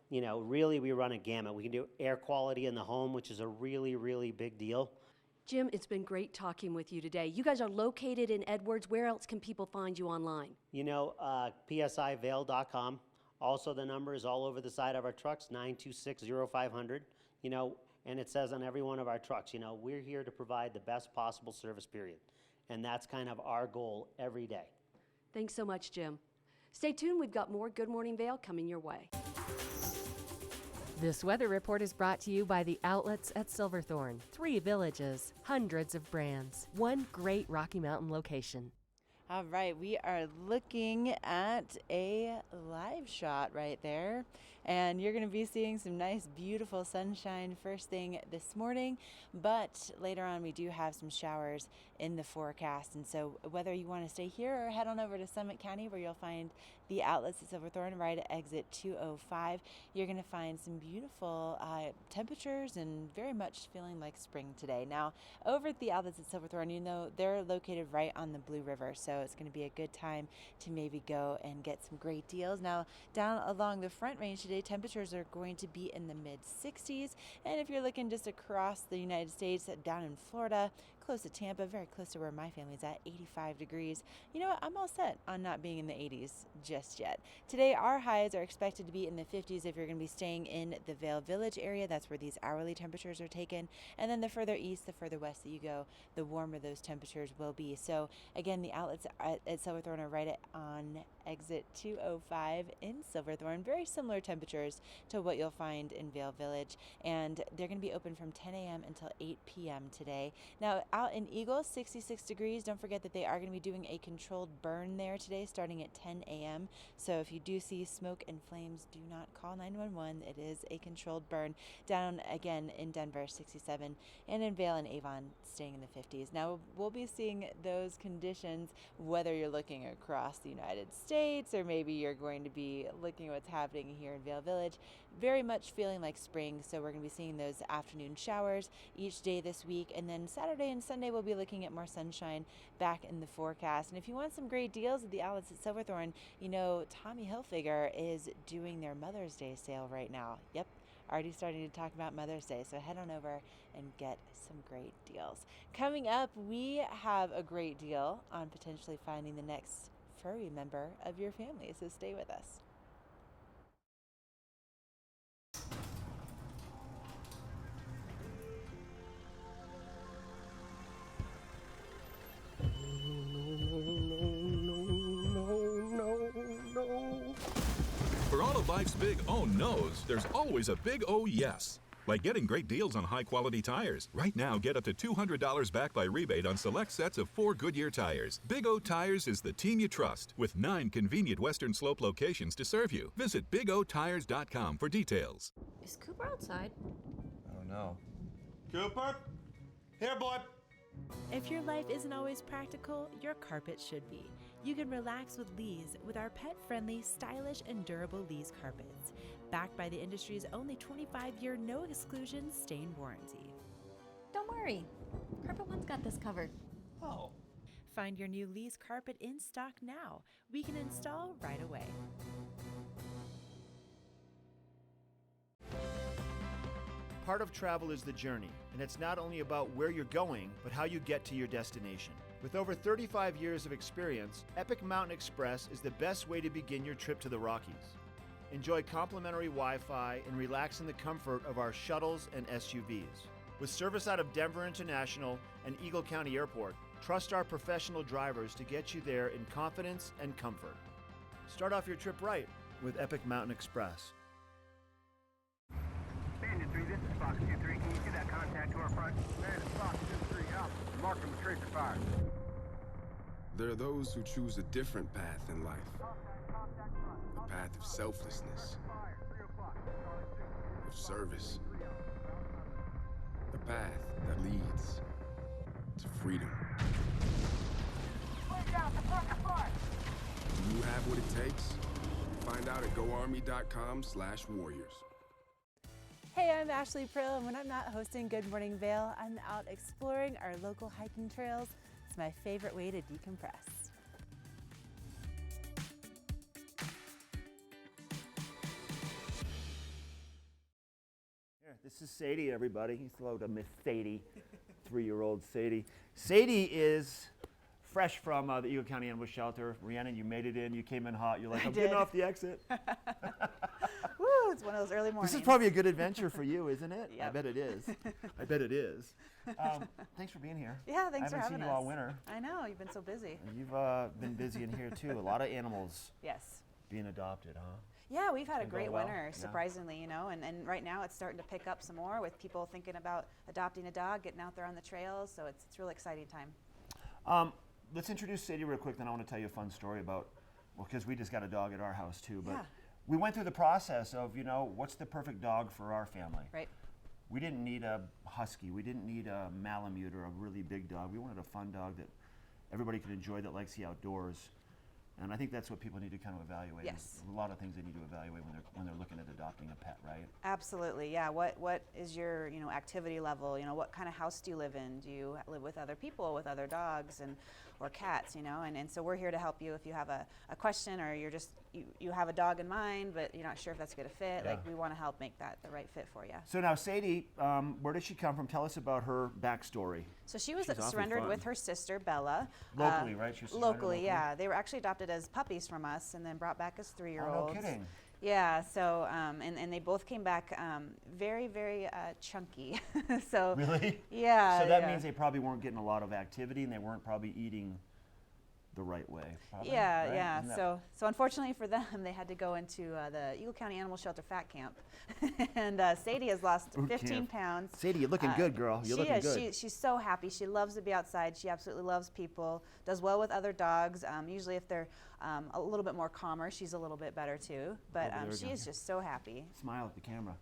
You know, really we run a gamut. We can do air quality in the home, which is a really, really big deal. Jim, it's been great talking with you today. You guys are located in Edwards. Where else can people find you online? You know, psivale.com. Also, the number is all over the side of our trucks, 926-0500. You know, and it says on every one of our trucks, you know, we're here to provide the best possible service, period. And that's kind of our goal every day. Thanks so much, Jim. Stay tuned. We've got more Good Morning Vale coming your way. This weather report is brought to you by the outlets at Silverthorne. 3 villages, hundreds of brands, one great Rocky Mountain location. All right, we are looking at a live shot right there, and you're going to be seeing some nice, beautiful sunshine first thing this morning, but later on we do have some showers in the forecast, and so whether you want to stay here or head on over to Summit County where you'll find the outlets at Silverthorne right at exit 205, you're going to find some beautiful temperatures and very much feeling like spring today. Now, over at the outlets at Silverthorne, you know, they're located right on the Blue River, so it's going to be a good time to maybe go and get some great deals. Now, down along the Front Range today, temperatures are going to be in the mid-60s, and if you're looking just across the United States, down in Florida, close to Tampa, very close to where my family's at, 85 degrees. You know what? I'm all set on not being in the 80s just yet. Today, our highs are expected to be in the 50s if you're going to be staying in the Vail Village area. That's where these hourly temperatures are taken. And then the further east, the further west that you go, the warmer those temperatures will be. So again, the outlets at Silverthorne are right on exit 205 in Silverthorne. Very similar temperatures to what you'll find in Vail Village. And they're going to be open from 10 a.m. until 8 p.m. today. Now, out in Eagle, 66 degrees. Don't forget that they are going to be doing a controlled burn there today starting at 10 a.m. So if you do see smoke and flames, do not call 911. It is a controlled burn. Down again in Denver, 67, and in Vail and Avon, staying in the 50s. Now, we'll be seeing those conditions whether you're looking across the United States or maybe you're going to be looking at what's happening here in Vail Village. Very much feeling like spring, so we're going to be seeing those afternoon showers each day this week, and then Saturday and Sunday we'll be looking at more sunshine back in the forecast. And if you want some great deals at the outlets at Silverthorne, you know Tommy Hilfiger is doing their Mother's Day sale right now. Yep, already starting to talk about Mother's Day, so head on over and get some great deals. Coming up, we have a great deal on potentially finding the next furry member of your family, so stay with us. For all of life's big oh no's, there's always a big oh yes. Like getting great deals on high-quality tires. Right now, get up to $200 back by rebate on select sets of 4 Goodyear tires. Big O Tires is the team you trust, with 9 convenient Western Slope locations to serve you. Visit BigOTires.com for details. Is Cooper outside? I don't know. Cooper? Here, boy. If your life isn't always practical, your carpet should be. You can relax with Lee's with our pet-friendly, stylish, and durable Lee's carpets. Backed by the industry's only 25-year no-exclusion stain warranty. Don't worry. Carpet One's got this covered. Oh. Find your new Lee's carpet in stock now. We can install right away. Part of travel is the journey, and it's not only about where you're going, but how you get to your destination. With over 35 years of experience, Epic Mountain Express is the best way to begin your trip to the Rockies. Enjoy complimentary Wi-Fi and relax in the comfort of our shuttles and SUVs. With service out of Denver International and Eagle County Airport, trust our professional drivers to get you there in confidence and comfort. Start off your trip right with Epic Mountain Express. Bandit 3, this is Fox 2-3. Can you see that contact to our front? Bandit Fox 2-3, out. Mark them with tracer fire. There are those who choose a different path in life. A path of selflessness, of service. A path that leads to freedom. Do you have what it takes? Find out at goarmy.com/warriors. Hey, I'm Ashley Prill, and when I'm not hosting Good Morning Vail, I'm out exploring our local hiking trails. It's my favorite way to decompress. Here, this is Sadie, everybody. He's hello to Miss Sadie, 3-year-old Sadie. Sadie is fresh from the Eagle County Animal Shelter. Rhiannon, you made it in. You came in hot. You're like, I'm getting off the exit. Woo, it's one of those early mornings. This is probably a good adventure for you, isn't it? Yep. I bet it is. I bet it is. Thanks for being here. Yeah, thanks for having us. I haven't seen you all winter. I know, you've been so busy. And you've been busy in here too. A lot of animals Yes. being adopted, huh? Yeah, we've had a Been great going well? winter, Yeah. surprisingly, you know, and right now it's starting to pick up some more with people thinking about adopting a dog, getting out there on the trails, so it's a really exciting time. Let's introduce Sadie real quick, then I want to tell you a fun story about, well, because we just got a dog at our house too, but Yeah. we went through the process of, you know, what's the perfect dog for our family? Right. We didn't need a husky, we didn't need a Malamute or a really big dog. We wanted a fun dog that everybody could enjoy, that likes the outdoors. And I think that's what people need to kind of evaluate. Yes. There's a lot of things they need to evaluate when they're looking at adopting a pet, right? Absolutely, yeah. What is your activity level? What kind of house do you live in? Do you live with other people, with other dogs or cats? And so we're here to help you if you have a question, or you're just you have a dog in mind, but you're not sure if that's going to fit. Yeah. Like, we want to help make that the right fit for you. So now, Sadie, where did she come from? Tell us about her backstory. So she was She's awfully surrendered fun. with her sister Bella. Locally, right? She was surrendered locally, yeah. They were actually adopted as puppies from us, and then brought back as 3-year-olds. Oh, no kidding. Yeah. So and they both came back very, very chunky. So Really? Yeah. So that yeah. means they probably weren't getting a lot of activity, and they weren't probably eating the right way. Probably, Yeah, right? yeah. Isn't that- So unfortunately for them, they had to go into the Eagle County Animal Shelter Fat Camp, and Sadie has lost Boot 15 camp. pounds. Sadie, you're looking good, girl. You're she looking is. good. She's so happy. She loves to be outside. She absolutely loves people. Does well with other dogs. Usually, if they're a little bit more calmer, she's a little bit better too. But there we she go. is just so happy. Smile at the camera.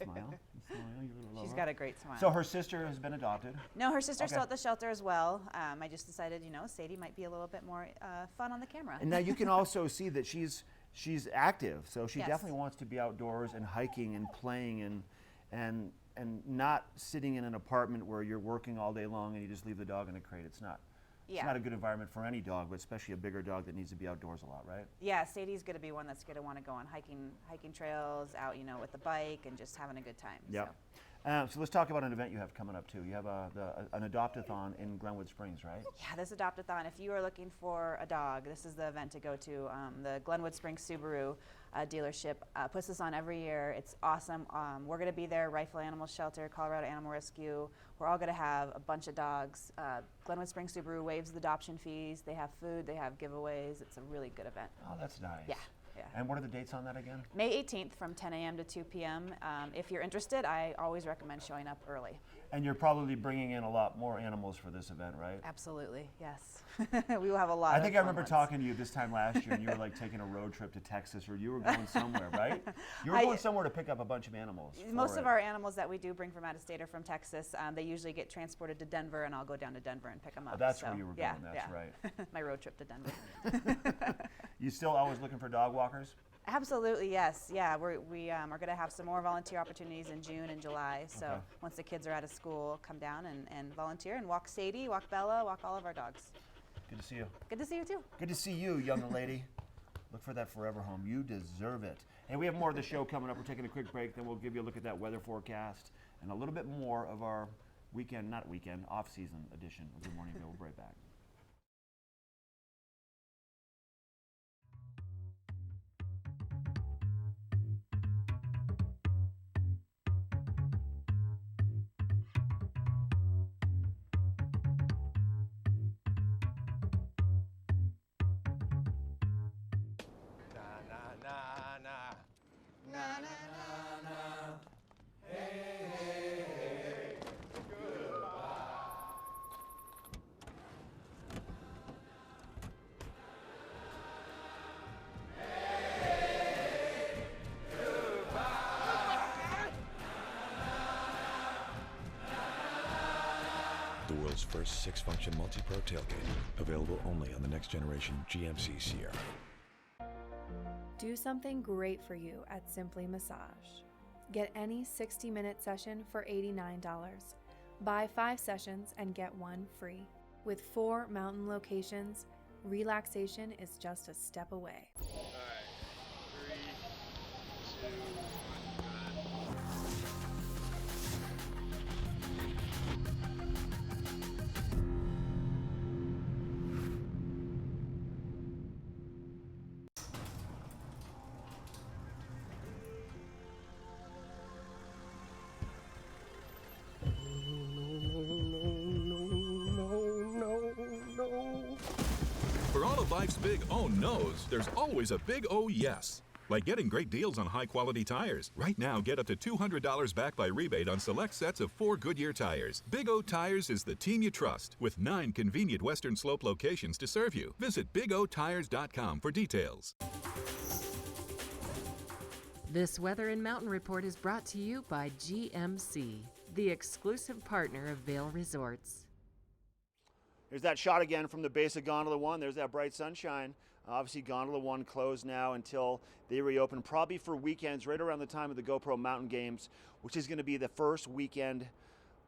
Smile. Smile. You little She's lover. got a great smile. So her sister has been adopted. No, her sister's Okay. still at the shelter as well. I just decided, Sadie might be a little bit more fun on the camera. And now you can also see that she's active, so she Yes. definitely wants to be outdoors and hiking and playing and not sitting in an apartment where you're working all day long and you just leave the dog in a crate. It's not. Yeah. It's not a good environment for any dog, but especially a bigger dog that needs to be outdoors a lot, right? Yeah, Sadie's going to be one that's going to want to go on hiking trails, out, with the bike, and just having a good time. Yeah. So let's talk about an event you have coming up too. You have an adopt-a-thon in Glenwood Springs, right? Yeah, this adopt-a-thon, if you are looking for a dog, this is the event to go to. The Glenwood Springs Subaru dealership puts this on every year. It's awesome. We're going to be there, Rifle Animal Shelter, Colorado Animal Rescue. We're all going to have a bunch of dogs. Glenwood Springs Subaru waives the adoption fees. They have food. They have giveaways. It's a really good event. Oh, that's nice. Yeah. Yeah. And what are the dates on that again? May 18th from 10 a.m. to 2 p.m. If you're interested, I always recommend showing up early. And you're probably bringing in a lot more animals for this event, right? Absolutely, yes. We will have a lot I of think I fun remember ones. talking to you this time last year, and you were like taking a road trip to Texas, or you were going somewhere, right? You were going somewhere to pick up a bunch of animals. Most of our animals that we do bring from out of state are from Texas. They usually get transported to Denver, and I'll go down to Denver and pick them up. Oh, that's so, where you were yeah, going, that's yeah. right. My road trip to Denver. You still always looking for dog walkers? Absolutely, yes. Yeah, we are going to have some more volunteer opportunities in June and July. So Okay. once the kids are out of school, come down and volunteer and walk Sadie, walk Bella, walk all of our dogs. Good to see you. Good to see you too. Good to see you, young lady. Look for that forever home. You deserve it. Hey, we have more of the show coming up. We're taking a quick break, then we'll give you a look at that weather forecast and a little bit more of our off-season edition of Good Morning Bill. We'll be right back. The world's first 6-function multi-pro tailgate, available only on the next generation GMC Sierra. Do something great for you at Simply Massage. Get any 60-minute session for $89. Buy 5 sessions and get 1 free. With 4 mountain locations, relaxation is just a step away. For all of life's big oh no's, there's always a big oh yes. Like getting great deals on high-quality tires. Right now, get up to $200 back by rebate on select sets of 4 Goodyear tires. Big O Tires is the team you trust, with 9 convenient Western Slope locations to serve you. Visit BigOTires.com for details. This Weather and Mountain Report is brought to you by GMC, the exclusive partner of Vail Resorts. There's that shot again from the base of Gondola 1. There's that bright sunshine. Obviously, Gondola 1 closed now until they reopen, probably for weekends right around the time of the GoPro Mountain Games, which is going to be the first weekend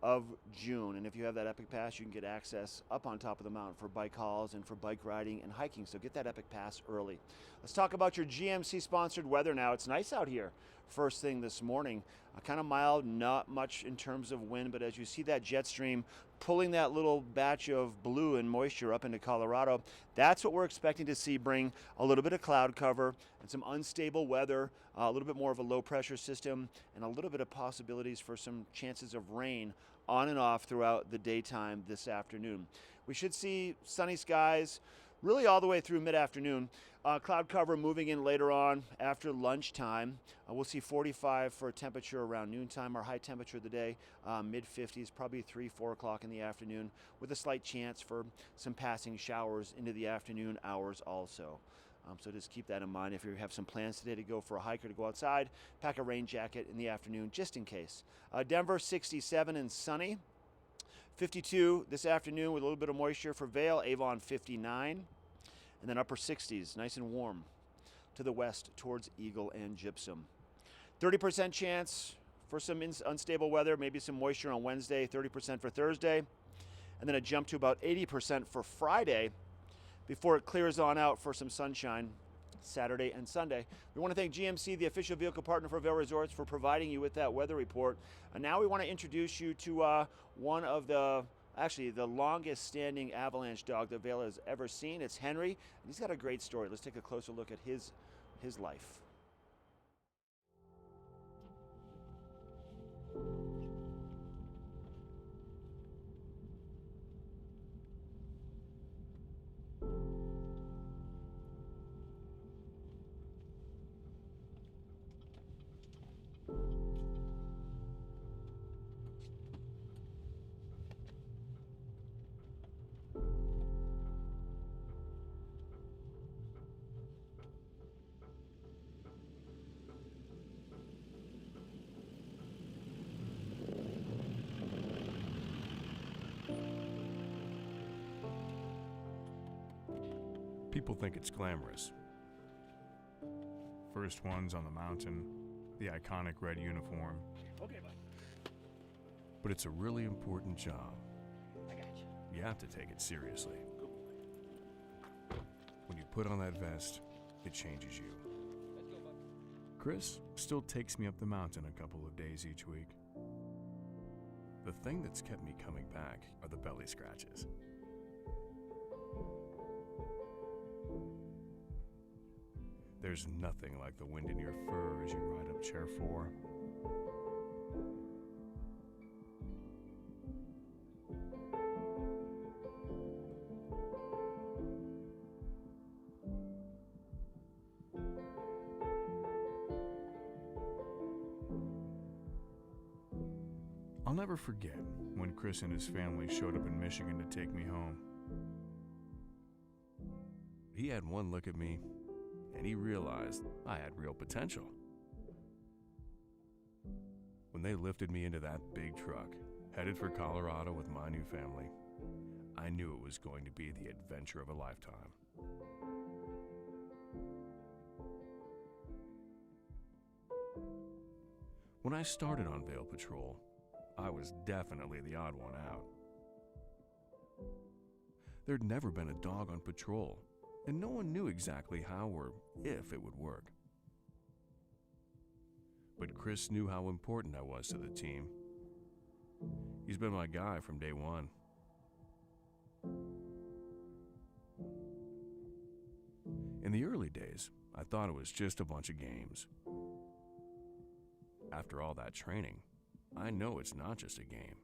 of June. And if you have that Epic Pass, you can get access up on top of the mountain for bike hauls and for bike riding and hiking. So get that Epic Pass early. Let's talk about your GMC sponsored weather now. It's nice out here first thing this morning. Kind of mild, not much in terms of wind, but as you see that jet stream pulling that little batch of blue and moisture up into Colorado, that's what we're expecting to see bring a little bit of cloud cover and some unstable weather, a little bit more of a low pressure system, and a little bit of possibilities for some chances of rain on and off throughout the daytime this afternoon. We should see sunny skies really all the way through mid-afternoon. Cloud cover moving in later on after lunchtime. We'll see 45 for a temperature around noontime. Our high temperature of the day, mid-50s, probably 3, 4 o'clock in the afternoon, with a slight chance for some passing showers into the afternoon hours also. So just keep that in mind. If you have some plans today to go for a hike or to go outside, pack a rain jacket in the afternoon just in case. Denver, 67 and sunny. 52 this afternoon with a little bit of moisture for Vail. Avon, 59. And then upper 60s, nice and warm to the west towards Eagle and Gypsum. 30% chance for some unstable weather, maybe some moisture on Wednesday, 30% for Thursday, and then a jump to about 80% for Friday before it clears on out for some sunshine Saturday and Sunday. We want to thank GMC, the official vehicle partner for Vail Resorts, for providing you with that weather report. And now we want to introduce you to one of the longest standing avalanche dog that Vail has ever seen. It's Henry, and he's got a great story. Let's take a closer look at his life. People think it's glamorous. First ones on the mountain, the iconic red uniform. Okay, bud. But it's a really important job. I got you. You have to take it seriously. When you put on that vest, it changes you. Let's go, bud. Chris still takes me up the mountain a couple of days each week. The thing that's kept me coming back are the belly scratches. There's nothing like the wind in your fur as you ride up Chair 4. I'll never forget when Chris and his family showed up in Michigan to take me home. He had one look at me, and he realized I had real potential. When they lifted me into that big truck, headed for Colorado with my new family, I knew it was going to be the adventure of a lifetime. When I started on Vail Patrol, I was definitely the odd one out. There'd never been a dog on patrol, and no one knew exactly how or if it would work. But Chris knew how important I was to the team. He's been my guy from day one. In the early days, I thought it was just a bunch of games. After all that training, I know it's not just a game.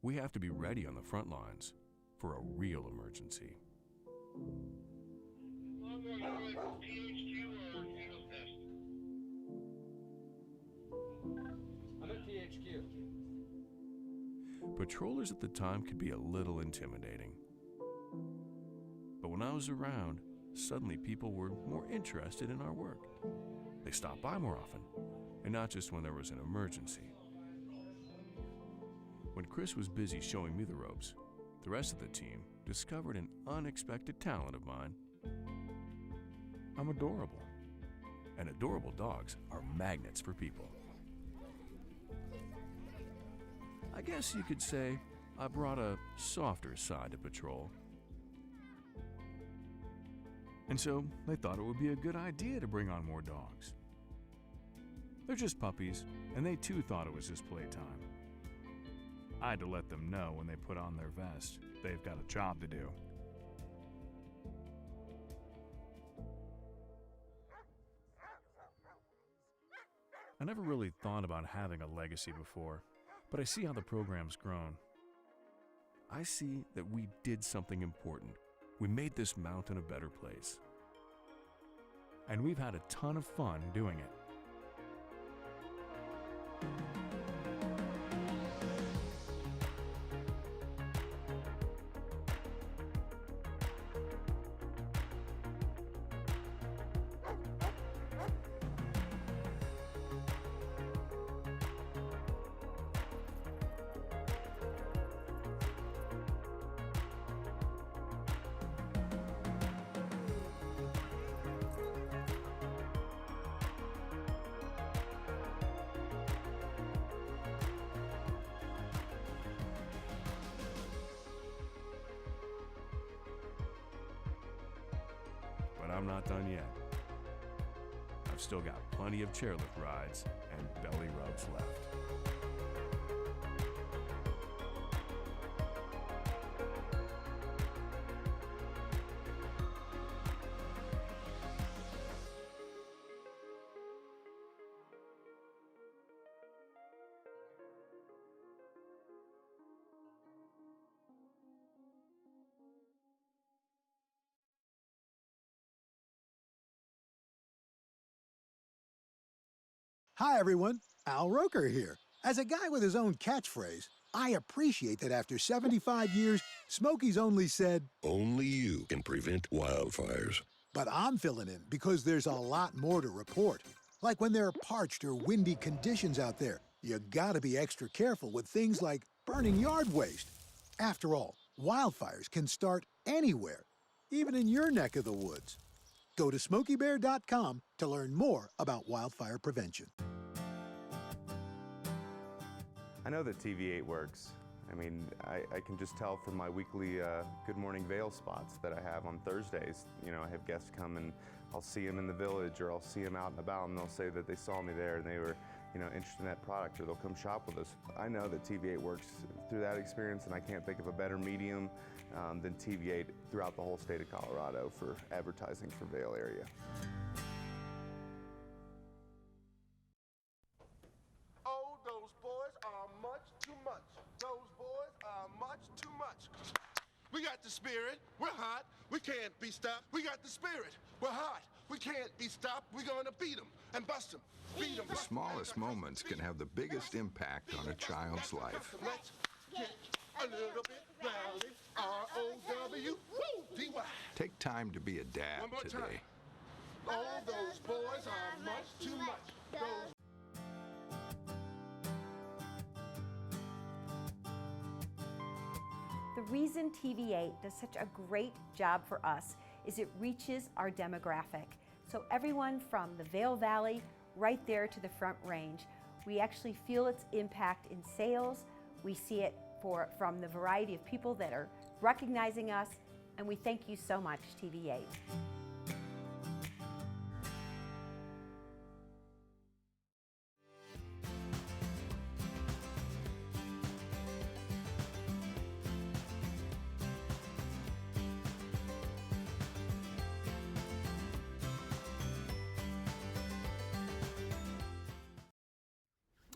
We have to be ready on the front lines for a real emergency. I'm at THQ. Patrollers at the time could be a little intimidating. But when I was around, suddenly people were more interested in our work. They stopped by more often, and not just when there was an emergency. When Chris was busy showing me the ropes, the rest of the team discovered an unexpected talent of mine. I'm adorable. And adorable dogs are magnets for people. I guess you could say I brought a softer side to patrol. And so they thought it would be a good idea to bring on more dogs. They're just puppies, and they too thought it was just playtime. I had to let them know when they put on their vest, they've got a job to do. I never really thought about having a legacy before, but I see how the program's grown. I see that we did something important. We made this mountain a better place. And we've had a ton of fun doing it. But I'm not done yet. I've still got plenty of chairlift rides and belly rubs left. Hi, everyone. Al Roker here. As a guy with his own catchphrase, I appreciate that after 75 years, Smokey's only said, Only you can prevent wildfires. But I'm filling in because there's a lot more to report. Like when there are parched or windy conditions out there, you gotta be extra careful with things like burning yard waste. After all, wildfires can start anywhere, even in your neck of the woods. Go to SmokeyBear.com to learn more about wildfire prevention. I know that TV8 works. I mean, I can just tell from my weekly Good Morning Vale spots that I have on Thursdays. You know, I have guests come and I'll see them in the village or I'll see them out and about and they'll say that they saw me there and they were, you know, interested in that product or they'll come shop with us. I know that TV8 works through that experience and I can't think of a better medium than TV8 throughout the whole state of Colorado for advertising for Vale area. Oh, those boys are much too much. Those boys are much too much. We got the spirit. We're hot. We can't be stopped. We got the spirit. We're hot. We can't be stopped. We're going to beat them and bust them. Beat them. The smallest moments can have the biggest impact on a child's life. Let's get a little bit rowdy. R-O-W-D-Y. Take time to be a dad One more today. time. All those boys are much too much. Those The reason TV8 does such a great job for us is it reaches our demographic. So everyone from the Vale Valley right there to the Front Range, we actually feel its impact in sales. We see it from the variety of people that are recognizing us, and we thank you so much, TV8.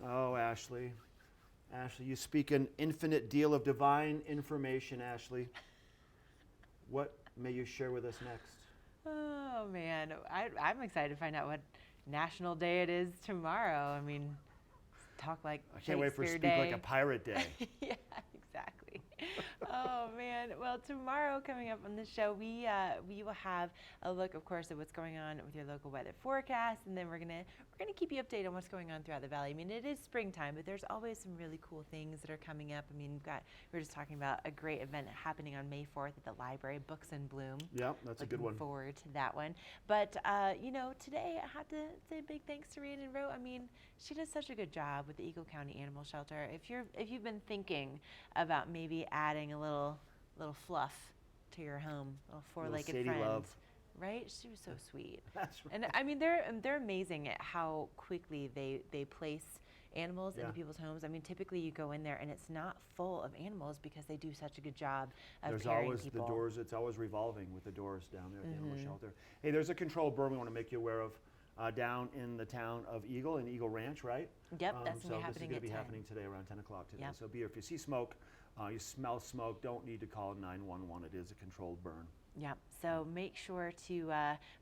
Oh, Ashley. Ashley, you speak an infinite deal of divine information, Ashley. What may you share with us next? Oh man, I'm excited to find out what national day it is tomorrow. I mean, talk like I can't wait for Shakespeare Speak Day. Like a Pirate Day. Yeah, exactly. Oh man! Well, tomorrow coming up on the show, we will have a look, of course, at what's going on with your local weather forecast, and then we're gonna keep you updated on what's going on throughout the valley. I mean, it is springtime, but there's always some really cool things that are coming up. I mean, we were just talking about a great event happening on May 4th at the library, Books in Bloom. Yeah, that's a good one. Looking forward to that one. But you know, today I have to say a big thanks to Rhiannon Rowe. I mean, she does such a good job with the Eagle County Animal Shelter. If you've been thinking about maybe adding a little fluff to your home, little four-legged friend, love. right? She was so sweet. That's right. And I mean, they're amazing at how quickly they place animals into people's homes. I mean, typically you go in there and it's not full of animals because they do such a good job of There's pairing always people. the doors. It's always revolving with the doors down there at the animal shelter. Hey, there's a controlled burn we want to make you aware of down in the town of Eagle and Eagle Ranch, right? Yep, that's so going this is to going to be be happening happening today around 10 o'clock today. Yep. So be here. If you see smoke, you smell smoke, don't need to call 911. It is a controlled burn. Yeah, so make sure to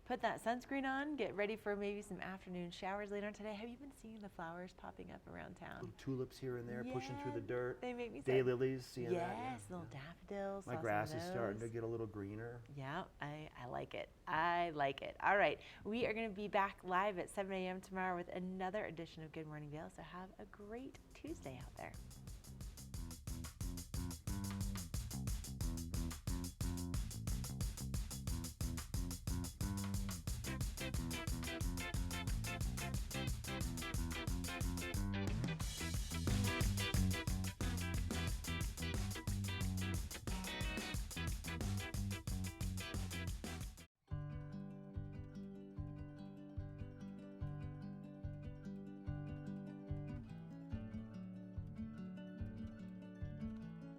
put that sunscreen on, get ready for maybe some afternoon showers later on today. Have you been seeing the flowers popping up around town? Little tulips here and there pushing through the dirt. They make me so Daylilies, seeing that. Yes, little daffodils. My saw grass some is of starting to those. get a little greener. Yeah, I like it. I like it. All right, we are going to be back live at 7 a.m. tomorrow with another edition of Good Morning Vale, so have a great Tuesday out there.